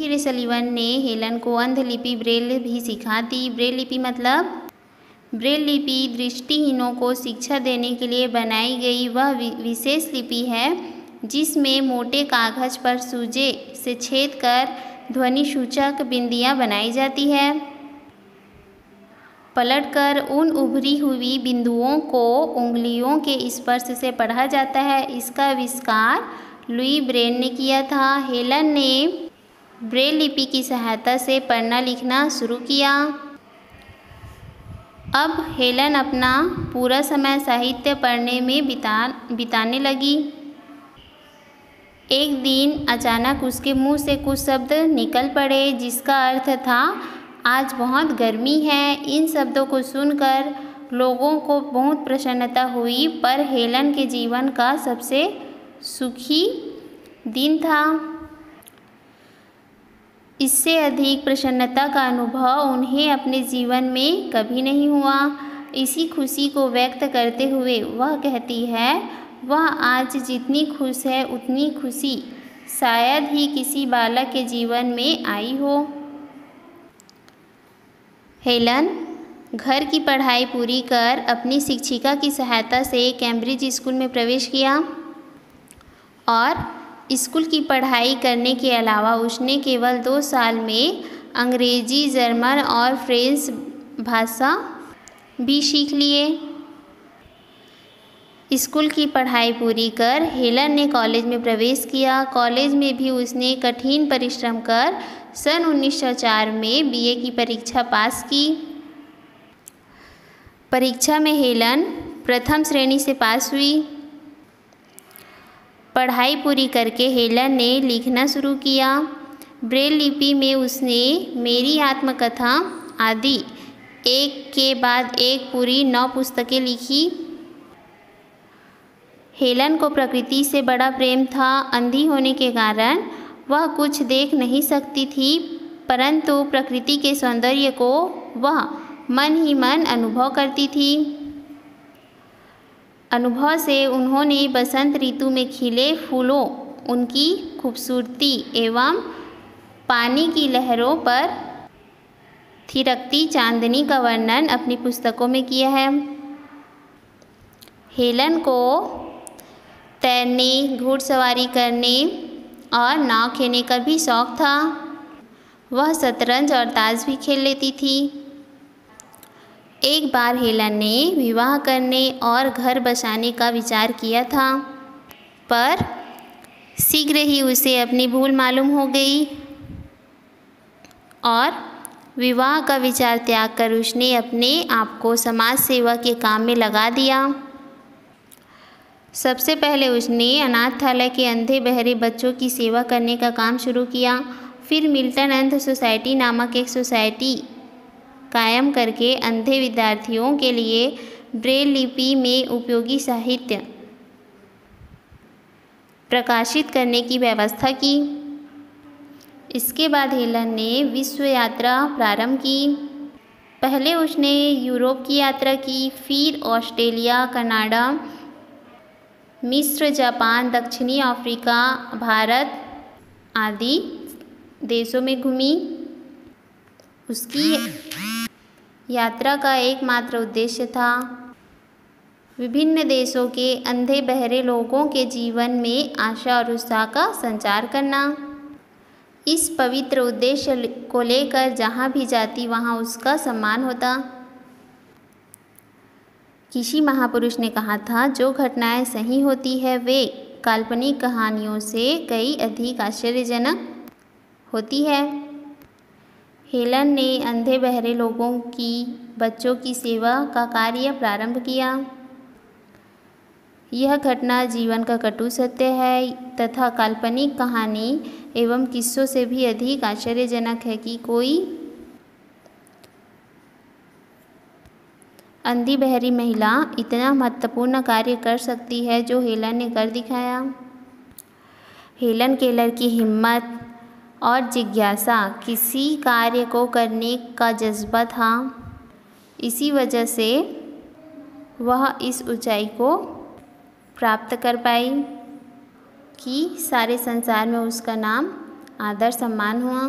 धीरे सलीवन ने हेलन को अंधलिपि ब्रेल भी सिखा दी। ब्रेल लिपि मतलब ब्रेल लिपि दृष्टिहीनों को शिक्षा देने के लिए बनाई गई वह विशेष लिपि है जिसमें मोटे कागज पर सूजे से छेद कर ध्वनि सूचक बिंदियाँ बनाई जाती है। पलटकर उन उभरी हुई बिंदुओं को उंगलियों के स्पर्श से पढ़ा जाता है। इसका आविष्कार लुई ब्रेल ने किया था। हेलन ने ब्रेल लिपि की सहायता से पढ़ना लिखना शुरू किया। अब हेलन अपना पूरा समय साहित्य पढ़ने में बिताने लगी। एक दिन अचानक उसके मुंह से कुछ शब्द निकल पड़े जिसका अर्थ था आज बहुत गर्मी है। इन शब्दों को सुनकर लोगों को बहुत प्रसन्नता हुई, पर हेलन के जीवन का सबसे सुखी दिन था। इससे अधिक प्रसन्नता का अनुभव उन्हें अपने जीवन में कभी नहीं हुआ। इसी खुशी को व्यक्त करते हुए वह कहती है, वह आज जितनी खुश है उतनी खुशी शायद ही किसी बालक के जीवन में आई हो। हेलन घर की पढ़ाई पूरी कर अपनी शिक्षिका की सहायता से कैम्ब्रिज स्कूल में प्रवेश किया और स्कूल की पढ़ाई करने के अलावा उसने केवल 2 साल में अंग्रेजी, जर्मन और फ्रेंच भाषा भी सीख लिए। स्कूल की पढ़ाई पूरी कर हेलन ने कॉलेज में प्रवेश किया। कॉलेज में भी उसने कठिन परिश्रम कर सन 1904 में बीए की परीक्षा पास की। परीक्षा में हेलन प्रथम श्रेणी से पास हुई। पढ़ाई पूरी करके हेलन ने लिखना शुरू किया। ब्रेल लिपि में उसने मेरी आत्मकथा आदि एक के बाद एक पूरी 9 पुस्तकें लिखी। हेलन को प्रकृति से बड़ा प्रेम था। अंधी होने के कारण वह कुछ देख नहीं सकती थी, परंतु प्रकृति के सौंदर्य को वह मन ही मन अनुभव करती थी। अनुभव से उन्होंने बसंत ऋतु में खिले फूलों, उनकी खूबसूरती एवं पानी की लहरों पर थिरकती चांदनी का वर्णन अपनी पुस्तकों में किया है। हेलन को तैरने, घुड़सवारी करने और नाव खेलने का भी शौक था। वह शतरंज और ताश भी खेल लेती थी। एक बार हेलन ने विवाह करने और घर बसाने का विचार किया था, पर शीघ्र ही उसे अपनी भूल मालूम हो गई और विवाह का विचार त्याग कर उसने अपने आप को समाज सेवा के काम में लगा दिया। सबसे पहले उसने अनाथालय के अंधे बहरे बच्चों की सेवा करने का काम शुरू किया। फिर मिल्टन अंध सोसाइटी नामक एक सोसाइटी कायम करके अंधे विद्यार्थियों के लिए ब्रेल लिपि में उपयोगी साहित्य प्रकाशित करने की व्यवस्था की। इसके बाद हेलन ने विश्व यात्रा प्रारंभ की। पहले उसने यूरोप की यात्रा की, फिर ऑस्ट्रेलिया, कनाडा, मिस्र, जापान, दक्षिणी अफ्रीका, भारत आदि देशों में घूमी। उसकी यात्रा का एकमात्र उद्देश्य था विभिन्न देशों के अंधे बहरे लोगों के जीवन में आशा और उत्साह का संचार करना। इस पवित्र उद्देश्य को लेकर जहाँ भी जाती वहाँ उसका सम्मान होता। किसी महापुरुष ने कहा था, जो घटनाएं सही होती है वे काल्पनिक कहानियों से कई अधिक आश्चर्यजनक होती है। हेलन ने अंधे बहरे लोगों की बच्चों की सेवा का कार्य प्रारंभ किया। यह घटना जीवन का कटु सत्य है तथा काल्पनिक कहानी एवं किस्सों से भी अधिक आश्चर्यजनक है कि कोई अंधी बहरी महिला इतना महत्वपूर्ण कार्य कर सकती है जो हेलन ने कर दिखाया। हेलन केलर की हिम्मत और जिज्ञासा, किसी कार्य को करने का जज्बा था। इसी वजह से वह इस ऊंचाई को प्राप्त कर पाई कि सारे संसार में उसका नाम आदर सम्मान हुआ।